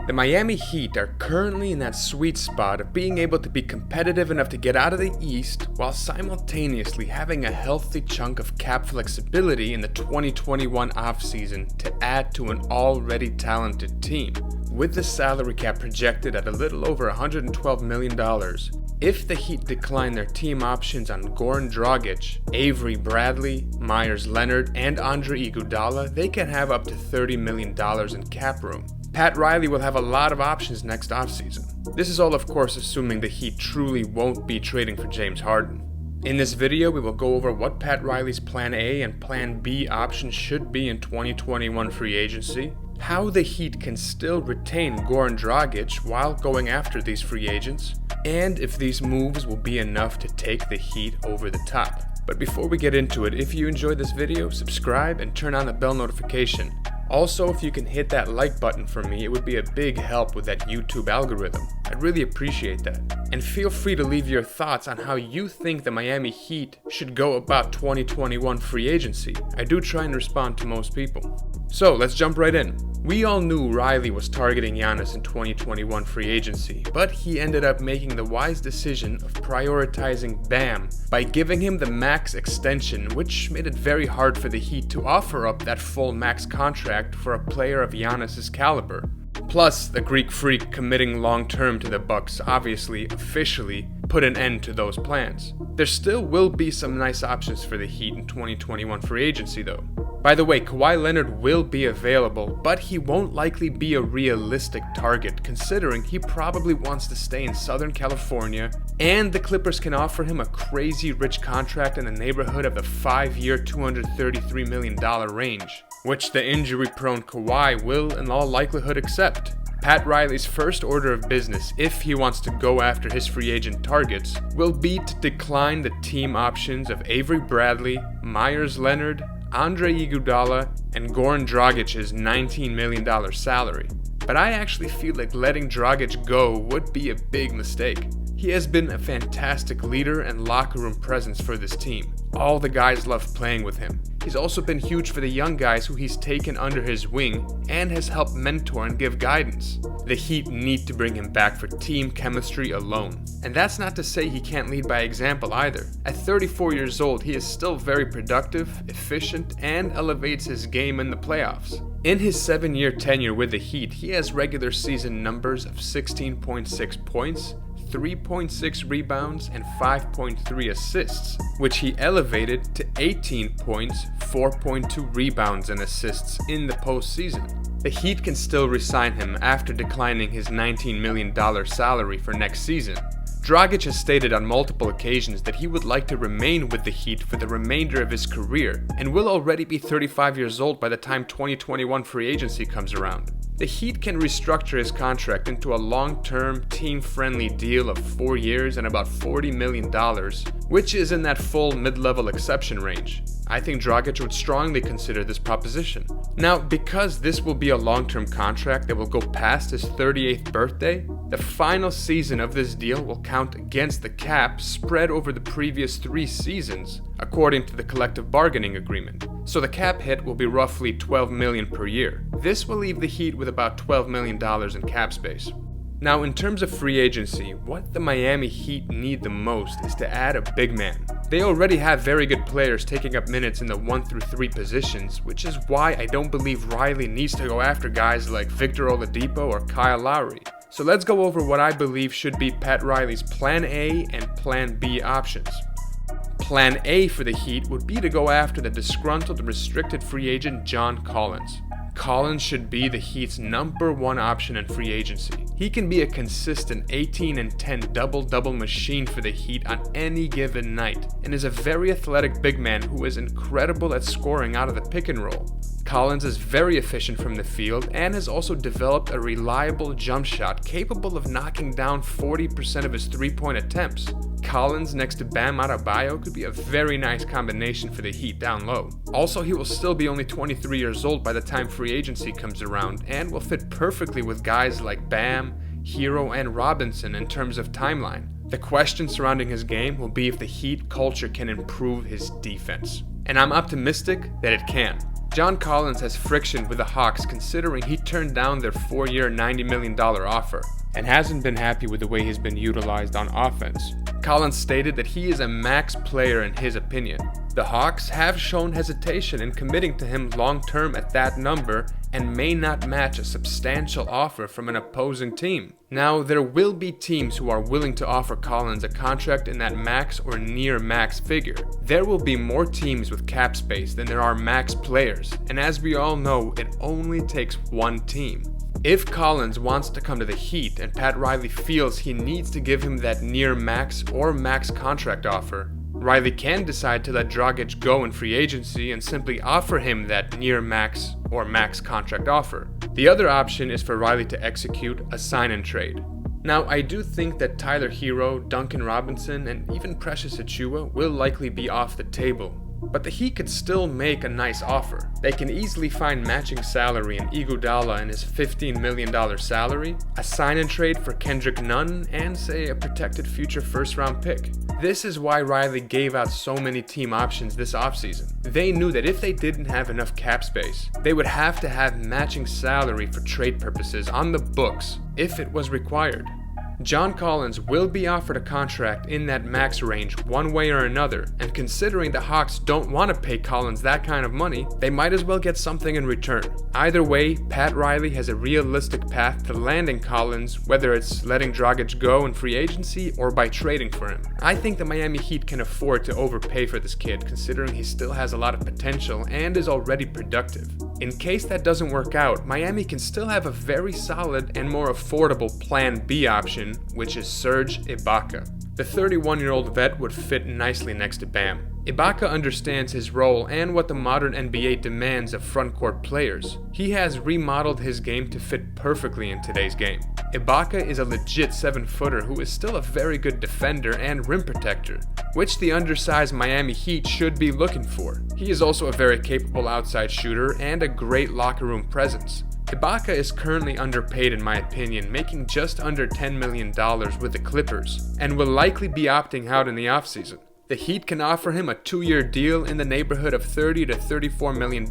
The Miami Heat are currently in that sweet spot of being able to be competitive enough to get out of the East while simultaneously having a healthy chunk of cap flexibility in the 2021 offseason to add to an already talented team. With the salary cap projected at a little over $112 million, if the Heat decline their team options on Goran Dragic, Avery Bradley, Meyers Leonard, and Andre Iguodala, they can have up to $30 million in cap room. Pat Riley will have a lot of options next offseason. This is all of course assuming the Heat truly won't be trading for James Harden. In this video, we will go over what Pat Riley's Plan A and Plan B options should be in 2021 free agency, how the Heat can still retain Goran Dragic while going after these free agents, and if these moves will be enough to take the Heat over the top. But before we get into it, if you enjoyed this video, subscribe and turn on the bell notification. Also, if you can hit that like button for me, it would be a big help with that YouTube algorithm. I'd really appreciate that. And feel free to leave your thoughts on how you think the Miami Heat should go about 2021 free agency. I do try and respond to most people. So let's jump right in. We all knew Riley was targeting Giannis in 2021 free agency, but he ended up making the wise decision of prioritizing Bam by giving him the max extension, which made it very hard for the Heat to offer up that full max contract for a player of Giannis' caliber. Plus, the Greek Freak committing long-term to the Bucks obviously officially put an end to those plans. There still will be some nice options for the Heat in 2021 free agency though. By the way, Kawhi Leonard will be available, but he won't likely be a realistic target considering he probably wants to stay in Southern California, and the Clippers can offer him a crazy rich contract in the neighborhood of the 5-year $233 million range, which the injury-prone Kawhi will in all likelihood accept. Pat Riley's first order of business, if he wants to go after his free agent targets, will be to decline the team options of Avery Bradley, Meyers Leonard, Andre Iguodala, and Goran Dragic's $19 million salary. But I actually feel like letting Dragic go would be a big mistake. He has been a fantastic leader and locker room presence for this team. All the guys love playing with him. He's also been huge for the young guys who he's taken under his wing and has helped mentor and give guidance. The Heat need to bring him back for team chemistry alone. And that's not to say he can't lead by example either. At 34 years old, he is still very productive, efficient, and elevates his game in the playoffs. In his 7-year tenure with the Heat, he has regular season numbers of 16.6 points, 3.6 rebounds, and 5.3 assists, which he elevated to 18 points, 4.2 rebounds, and assists in the postseason. The Heat can still re-sign him after declining his $19 million salary for next season. Dragic has stated on multiple occasions that he would like to remain with the Heat for the remainder of his career, and will already be 35 years old by the time 2021 free agency comes around. The Heat can restructure his contract into a long-term, team-friendly deal of 4 years and about $40 million, which is in that full mid-level exception range. I think Dragic would strongly consider this proposition. Now, because this will be a long-term contract that will go past his 38th birthday, the final season of this deal will count against the cap spread over the previous 3 seasons, according to the collective bargaining agreement. So the cap hit will be roughly $12 million per year. This will leave the Heat with about $12 million in cap space. Now, in terms of free agency, what the Miami Heat need the most is to add a big man. They already have very good players taking up minutes in the 1 through 3 positions, which is why I don't believe Riley needs to go after guys like Victor Oladipo or Kyle Lowry. So let's go over what I believe should be Pat Riley's Plan A and Plan B options. Plan A for the Heat would be to go after the disgruntled restricted free agent John Collins. Collins should be the Heat's #1 option in free agency. He can be a consistent 18 and 10 double-double machine for the Heat on any given night, and is a very athletic big man who is incredible at scoring out of the pick and roll. Collins is very efficient from the field and has also developed a reliable jump shot capable of knocking down 40% of his three-point attempts. Collins next to Bam Adebayo could be a very nice combination for the Heat down low. Also, he will still be only 23 years old by the time free agency comes around and will fit perfectly with guys like Bam, Hero, and Robinson in terms of timeline. The question surrounding his game will be if the Heat culture can improve his defense. And I'm optimistic that it can. John Collins has friction with the Hawks considering he turned down their 4-year $90 million offer and hasn't been happy with the way he's been utilized on offense. Collins stated that he is a max player in his opinion. The Hawks have shown hesitation in committing to him long-term at that number and may not match a substantial offer from an opposing team. Now, there will be teams who are willing to offer Collins a contract in that max or near max figure. There will be more teams with cap space than there are max players, and as we all know, it only takes one team. If Collins wants to come to the Heat and Pat Riley feels he needs to give him that near max or max contract offer, Riley can decide to let Dragic go in free agency and simply offer him that near max or max contract offer. The other option is for Riley to execute a sign and trade. Now, I do think that Tyler Hero, Duncan Robinson, and even Precious Achiuwa will likely be off the table. But the Heat could still make a nice offer. They can easily find matching salary in Iguodala and his $15 million salary, a sign and trade for Kendrick Nunn, and say a protected future first-round pick. This is why Riley gave out so many team options this offseason. They knew that if they didn't have enough cap space, they would have to have matching salary for trade purposes on the books if it was required. John Collins will be offered a contract in that max range one way or another, and considering the Hawks don't want to pay Collins that kind of money, they might as well get something in return. Either way, Pat Riley has a realistic path to landing Collins, whether it's letting Dragic go in free agency or by trading for him. I think the Miami Heat can afford to overpay for this kid, considering he still has a lot of potential and is already productive. In case that doesn't work out, Miami can still have a very solid and more affordable Plan B option, which is Serge Ibaka. The 31-year-old vet would fit nicely next to Bam. Ibaka understands his role and what the modern NBA demands of frontcourt players. He has remodeled his game to fit perfectly in today's game. Ibaka is a legit 7-footer who is still a very good defender and rim protector, which the undersized Miami Heat should be looking for. He is also a very capable outside shooter and a great locker room presence. Ibaka is currently underpaid in my opinion, making just under $10 million with the Clippers, and will likely be opting out in the offseason. The Heat can offer him a 2-year deal in the neighborhood of $30 to $34 million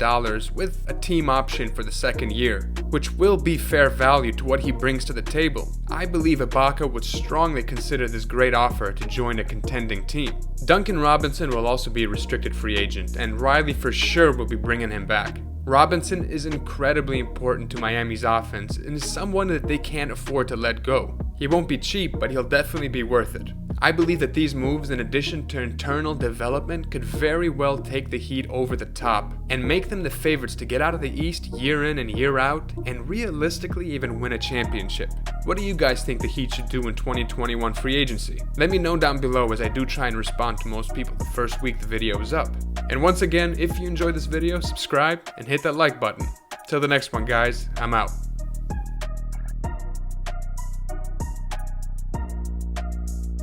with a team option for the second year, which will be fair value to what he brings to the table. I believe Ibaka would strongly consider this great offer to join a contending team. Duncan Robinson will also be a restricted free agent, and Riley for sure will be bringing him back. Robinson is incredibly important to Miami's offense and is someone that they can't afford to let go. He won't be cheap, but he'll definitely be worth it. I believe that these moves, in addition to internal development, could very well take the Heat over the top and make them the favorites to get out of the East year in and year out and realistically even win a championship. What do you guys think the Heat should do in 2021 free agency? Let me know down below, as I do try and respond to most people the first week the video is up. And once again, if you enjoyed this video, subscribe and hit that like button. Till the next one, guys, I'm out.